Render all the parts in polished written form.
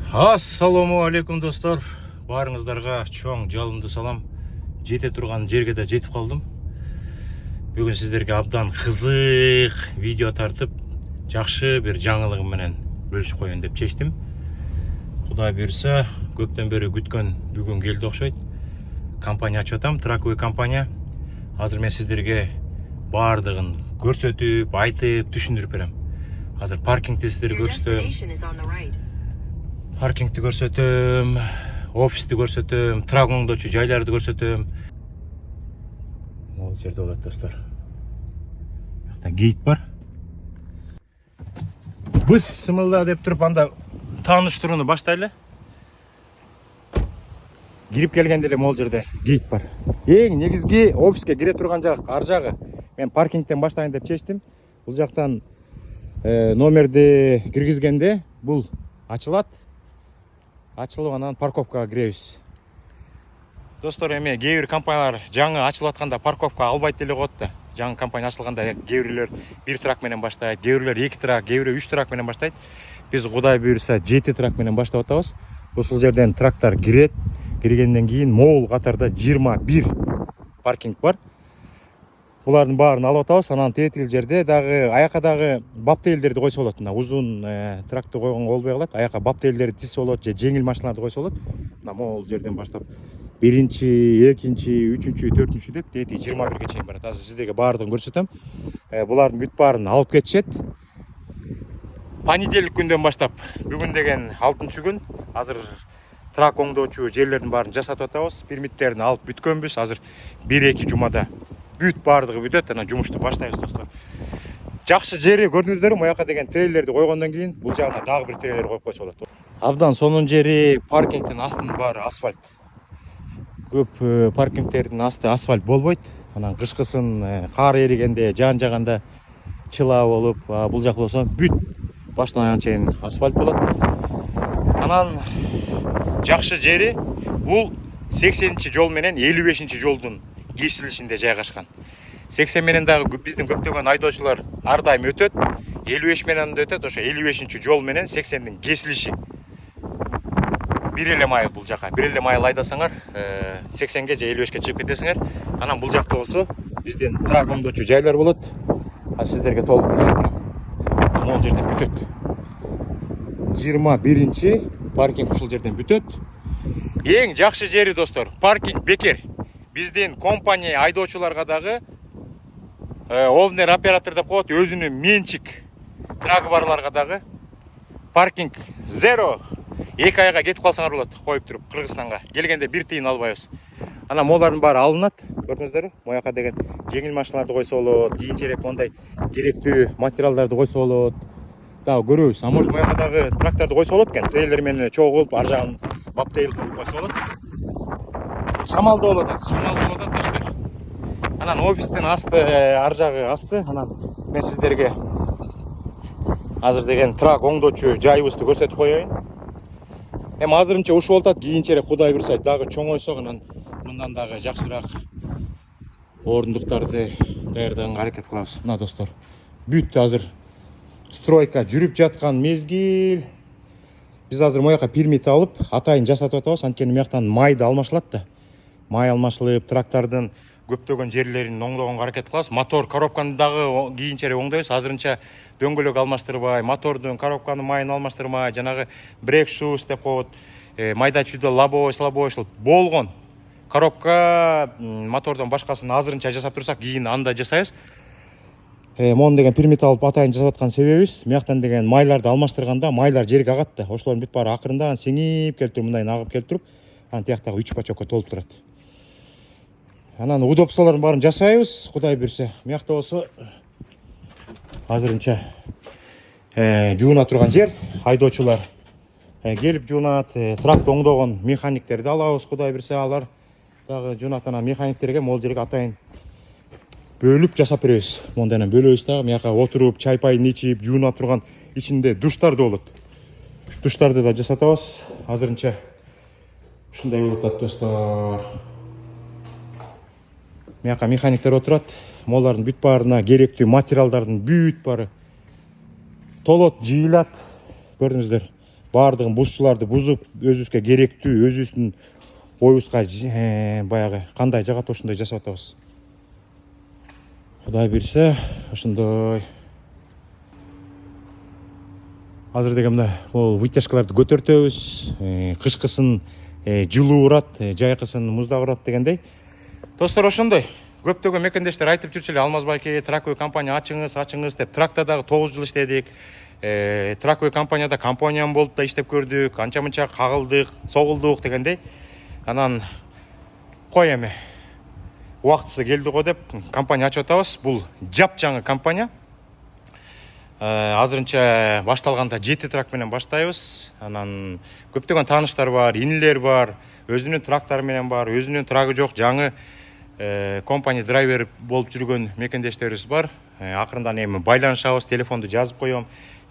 Ассаламу алейкум достар. Барыңыздарға чоң жалынды салам. Жете тұрған жерге де жетіп қалдым. Бүгін сіздерге абдан қызық видео тартып, жақшы бір жаңалығым менен бөлішіп қояйын деп шештім. Құдай бұйырса, көптен бері күткен бүгін келді оқшайды. Компания ашып атам, Trakway компания. Азыр мен сіздерге бардығын көрсөтүп, айтып, түшүндүрүп берем. Азыр паркингти сіздерге көрсөтөм. Паркингті көрсөтөм, офисті көрсөтөм, трагоңдочу жайларды көрсөтөм. Ол жерде болот достор. Жакта гейт бар. Біз сымылда деп туруп анда тааныштырууну баштайлы. Кирип келгенде эле могул жерде гейт бар. Эң негизги офиске кире турган жак ар жагы. Мен паркингтен баштайын деп чечтим. Бул жактан номерди киргизгенде бул ачылат. Ачылып анан парковкага киребиз. Достор, эми кээ бир компаниялар жаңы ачылып атканда парковка албайт эле коет да. Жаңы компания ачылганда кээ бирлер 1 трак менен баштайт, кээ бирлер 2 трак, кээ бирлер 3 трак менен баштайт. Биз Кудай буйрса 7 трак менен баштап атабыз. Ушул жерден трактар кирет. Киргенден кийин могул катарда 21 паркинг бар. Булардын баарын алып атабыз. Анан тетил жерде дагы аяка дагы баптейлдерди койсо болот. Мына узун тракты койгонго болбой калат. Аяка баптейлдерди тизсе болот же жеңил машиналарды койсо болот. Мына могул жерден баштап 1-2, 3, 4 деп тети 21ге чейин барат. Азыр сиздерге баардыгын көрсөтөм. Булардын бүт баарын алып кетишет. Понедельник күндөн баштап бүгүн деген 6-күн. Азыр трак оңдоочу жерлердин баарын жасатып атабыз. Пермиттерин алып бүткөнбүз. Азыр 1-2 жумада бүт баардыгы бүтөт, анан жумушту баштайбыз достор. Жакшы жери көрдүңүздөрбү, мояка деген трейлерди койгондон кийин бул жагына дагы бир трейлер коюп койсо болот. Абдан сонун жери паркингдин астынын баары асфальт. Көп паркингтердин асты асфальт болбойт. Анан кышкысын кар эригенде, жаан жаганда чыла болуп, бул жак болсо бүт баштан аяга чейин асфальт болот. Анан жакшы жери бул 80-жол менен 55-жолдун кесилишинде жайгашкан. 80 менен дагы биздин көптөгөн айдоочулар ар дайым өтөт. 55 менен да өтөт. Ошо 55-жол менен 80-дин кесилиши. Бир эле майыл бул жака. Бир эле майыл айдасаңар, 80ге же 55ке чыгып кетесиңер. Анан бул жакта болсо биздин трак оңдоочу жайлар болот. Сиздерге толук көрсөтөм. Могул жерден бүтөт. 21-чи паркинг ушул жерден бүтөт. Эң жакшы жери достор, паркинг бекер. Биздин компания айдоочуларга дагы овнер оператор деп коет, өзүнүн менчик трагы барларга дагы паркинг zero. 2 айга кетип калсаңар болот, коюп туруп Кыргызстанга. Келгенде 1 тыйын албайбыз. Анан молардын баары алынат, көрдүңүздөрбү? Мояка деген жеңил машиналарды койсо болот, кийинчерээк мондай керектүү материалдарды койсо болот. Дагы көрөбүз. А может мояка дагы трактарды койсо болот экен, трейлер менен чогулуп, ар жагын баптейл кылып койсо болот. Шамал да болот, достор. Анан офистин асты, ар жагы асты. Анан мен сиздерге азыр деген трак оңдоочу жайыбызды көрсөтүп коеюн. Эми азырынча ушул болот, кийинчерээк Кудай буйрса дагы чоңойсок, анан мындан дагы жакшыраак орундуктарды даярдаганга аракет кылабыз. Мына достор, бүт азыр стройка жүрүп жаткан мезгил. Биз азыр мояка пермит алып, атайын жасатып атабыз. Анткени мыяктан майды алмашылат да. Май алмашылып, трактардын көптөгөн жерлерин оңдогонго аракет кылабыз. Мотор, коробканы дагы кийинчерээк оңдойбуз. Азырынча дөңгөлөк алмаштырбай, мотордун, коробканын майын алмаштырмай, жанагы брейк шус деп коет, майда чүйдө лобовой, слабовой болгон коробка, мотордон башкасын азырынча жасап турсак, кийин анда жасайбыз. Мон деген пермит алып атайын жасап аткан себебибиз, мыяктан деген майларды алмаштырганда майлар жерге агат да. Ошолордун бүт баары акырында сеңип келип туруп, мындайын агып келип туруп, анан тияктагы 3 бачокко толуп турат. Анан удобстволордун баарын жасайбыз, Кудай буйрса. Мыякта болсо азырынча жууна турган жер, айдоочулар келип жуунат, тракты оңдогон механиктерди алабыз, Кудай буйрса, алар дагы жуунат. Анан механиктерге могул жерге атайын бөлүп жасап беребиз. Мондайдан бөлөбүз дагы, мыяка отуруп, чай пайын ичип, жууна турган ичинде душтар да болот. Душтарды да жасатабыз. Азырынча ушундай болуп атат достор. Мыяка механиктер отурат. Молардын бүт баарына керектүү материалдардын бүт баары толот, жыйылат. Көрдүңүздөр. бардығын бузчуларды бузуп өзүбүзгө керектүү өзүбүздүн оюбузга баягы кандай жагат ошондой жасап атабыз. Кудай берсе ошондой. Азыр деген мына бул вытяжкаларды көтөртөбүз. Кышкысын жылуу урат, жайкысын муздак урат дегендей. Достор, ошондой. Көптөгөн мекендештер айтып жүрчү эле, Алмаз байке тракой компания ачыңыз деп. Тракта дагы 9 жыл иштедик. Тракой компанияда компаниям болуп да иштеп көрдүк. Анча мынча кагылдык, согулдук дегендей. Анан кой эми убактысы келди го деп компания ачып атабыз. Бул жапжаңы компания. Азырынча башталганда 7 трак менен баштайбыз. Анан көптөгөн тааныштар бар, инилер бар, өзүнүн трактары менен бар, өзүнүн трагы жок, жаңы компания драйвер болуп жүргөн мекендештерибиз бар. Акырындан эми байланышабыз, телефонду жазып коем.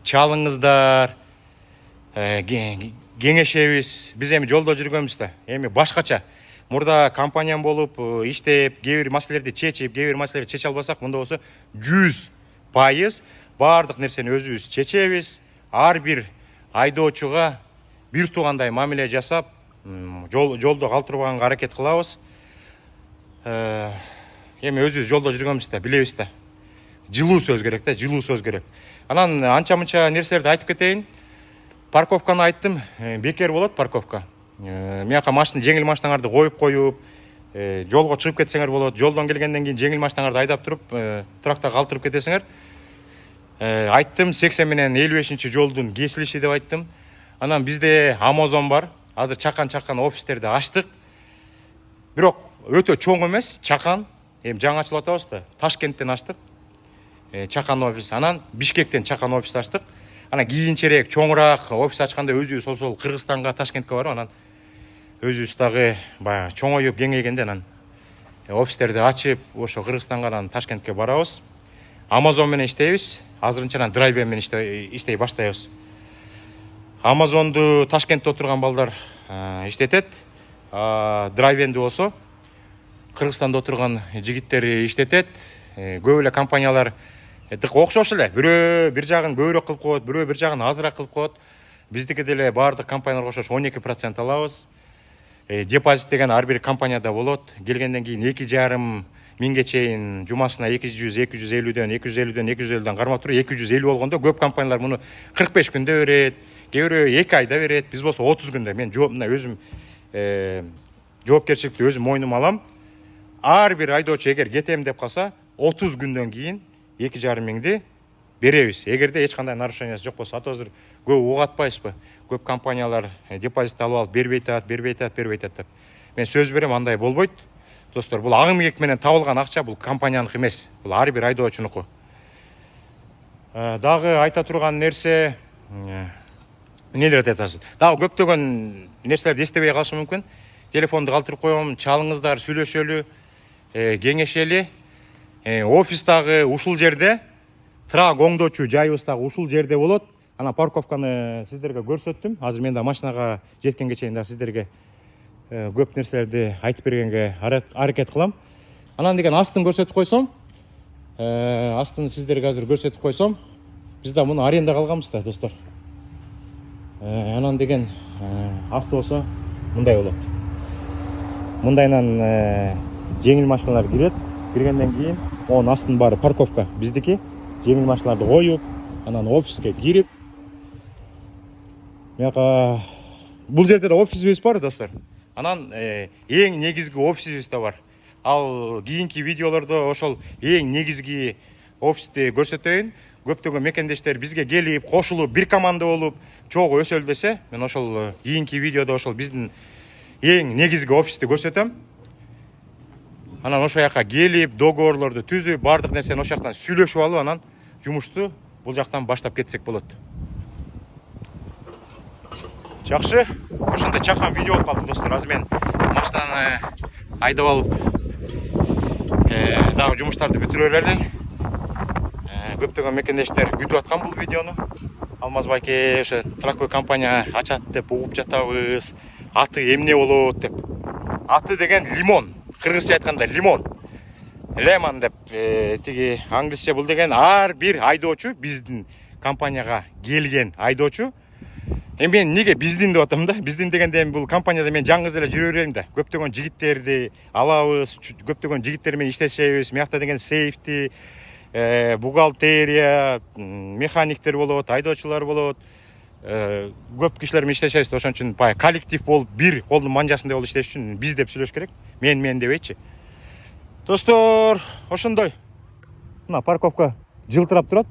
Чалыңыздар, кеңешебиз. Биз эми жолдо жүргөнбүз да. Эми башкача. Мурда компаниям болуп иштеп, кээ бир маселелерди чечип, кээ бир маселелерди чече албасак, мында болсо 100% бардык нерсени өзүбүз чечебиз. Ар бир айдоочуга бир туугандай мамиле жасап, жолдо калтырбаганга аракет кылабыз. Эми өзүбүз жолдо жүргөнбүз да, билебиз да. Жылуу сөз керек да, жылуу сөз керек. Анан анча мынча нерселерди айтып кетейин. Парковканы айттым, бекер болот парковка. Мияка машина, жеңил машиналарды коюп, жолго чыгып кетсеңер болот. Жолдон келгенден кийин жеңил машиналарды айдап туруп, тракта калтырып кетесиңер. Айттым, 80 менен 55 жолдун кесилиши деп айттым. Анан бизде Amazon бар. Азыр чакан офистерди ачтык. Бирок өтө чоң эмес, чакан. Эми жаңы ачылып атабыз да. Ташкенттен ачтык. Чакан офис. Анан Бишкектен чакан офис ачтык. Анан кийинчерээк чоңураак офис ачканда өзүбүз ошол Кыргызстанга, Ташкентке барып, анан өзүбүз дагы баягы чоңоюп кеңейгенде анан офистерди ачып, ошо Кыргызстанга, анан Ташкентке барабыз. Amazon менен иштейбиз. Азырынча драйвер менен иштей баштайбыз. Amazonду Ташкентте отурган балдар иштетет. Драйверди болсо Кыргызстанда отурган жигиттер иштетет. Көп эле компаниялар окшош эле. Бирөө бир жагын көбүрөөк кылып коет, бирөө бир жагын азыраак кылып коет. Биздики деле баардык компанияларга окшош 12% алабыз. Депозит деген ар бир компанияда болот. Келгенден кийин 2,5 миңге чейин жумасына 200-250дөн 250дөн кармап туруп 250 болгондо көп компаниялар муну 45 күндө берет, кээ бирөө 2 айда берет. Биз болсо 30 күндө. Мен мына өзүм жоопкерчиликти өзүм мойнума алам. Ар бир айдоочу эгер кетем деп калса 30 күндөн кийин 2,5 миңди беребиз. Эгерде эч кандай нарушениясы жок болсо. Ата азыр көп угуп атпайсызбы? Көп компаниялар депозит алып бербей атат деп. Мен сөз берем, андай болбойт. Достор, бул агым ек менен табылган акча, бул компанияныкы эмес. Бул ар бир айдоочунуку. Дагы айта турган нерсе, эмнелерди айтасыз? Дагы көптөгөн нерселерди эстебей калышы мүмкүн. Телефонду калтырып коем, чалыңыздар, сүйлөшөлү, кеңешели. Офис дагы ушул жерде, трак оңдоочу жайыбыз дагы ушул жерде болот. Анан парковканы сиздерге көрсөттүм. Азыр мен да машинага жеткенге чейин да сиздерге көп нерселерди айтып бергенге аракет кылам. Анан деген астын көрсөтүп койсом, астын сиздерге азыр көрсөтүп койсом, биз да муну арендага алганбыз да, достор. Анан деген асты болсо мындай болот. Мындайынан жеңил машиналар кирет. Киргенден кийин онун астын баары парковка биздики. Жеңил машиналарды коюп, анан офиске кирип, мияка бул жерде да офисибиз бар, достор. Анан эң негизги офисибиз да бар. Ал кийинки видеолордо ошол эң негизги офисти көрсөтөйүн. Көптөгөн мекендештер бизге келип, кошулуп, бир команда болуп, чогуу өсөлү десе, мен ошол кийинки видеодо ошол биздин эң негизги офисти көрсөтөм. Анан ошол жака келип, договорлорду түзүп, бардык нерсени ошол жактан сүйлөшүп алып, анан жумушту бул жактан баштап кетсек болот. Жакшы, ошондой чакан видео болуп калды, достор. Азыр мен машинаны айдап алып, дагы жумуштарды бүтүрө берели. Көптөгөн мекендештер күтүп аткан бул видеону. Алмаз байке ошо тракой компания ачат деп угуп жатабыз. Аты эмне болот деп. Аты деген Лимон. Кыргызча айтканда Лимон. Лемон деп тиги англисче бул деген ар бир айдоочу, биздин компанияга келген айдоочу Эми мен неге биздин деп атам да. Биздин дегенде эми бул компанияда мен жалгыз эле жүрө берем да. Көптөгөн жигиттерди алабыз, көптөгөн жигиттер менен иштешебиз. Мыякта деген сейфти, бухгалтерия, механиктер болот, айдоочулар болот. Көп кишилер менен иштешебиз. Ошон үчүн баягы коллектив болуп, бир колдун манжасындай болуп иштеш үчүн биз деп сүйлөш керек. Мен дебейчи. Достор, ошондой. Мына парковка жылтырап турат.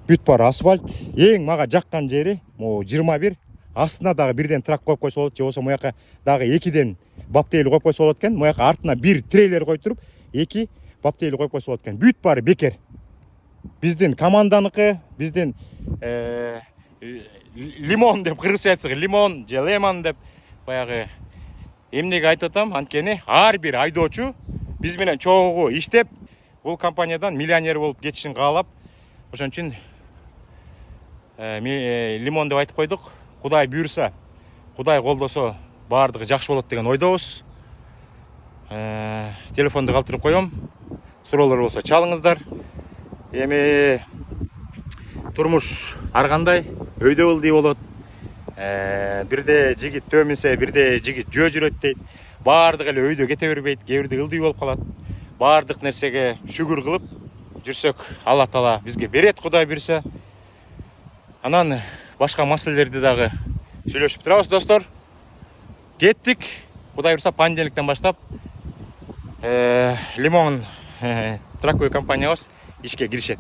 Бүт бар асфальт. Эң мага жаккан жери могу 21. Астына дагы бирден трак коюп койсо болот, же болбосо муяка дагы 2ден баптейли коюп койсо болот экен. Муяка артына бир трейлер коюп туруп, 2 баптейли коюп койсо болот экен. Бүт баары бекер. Биздин команданыкы, биздин лимон деп кыргызча айтсак, лимон же лемон деп баягы эмнеге айтып атам? Анткени ар бир айдоочу биз менен чогуу иштеп, бул компаниядан миллионер болуп кетишин каалап, ошон үчүн лимон деп айтып койдук. Кудай буйрса, Кудай колдосо баардыгы жакшы болот деген ойдобуз. Телефонду калтырып коем. Суроолор болсо чалыңыздар. Эми турмуш ар кандай? Өйдө ылдый болот. Бирде жигит төмүнсө, бирде жигит жөө жүрөт дейт. Баардыгы эле өйдө кете бербейт, кээ бирде ылдый болуп калат. Баардык нерсеге шүгүр кылып жүрсөк, Алла Таала бизге берет, Кудай буйрса. Анан башка маселелерди дагы сүйлөшүп турабыз, достор. Кеттик. Кудай буйрса понедельниктен баштап лимон тракой компаниябыз ишке киришет.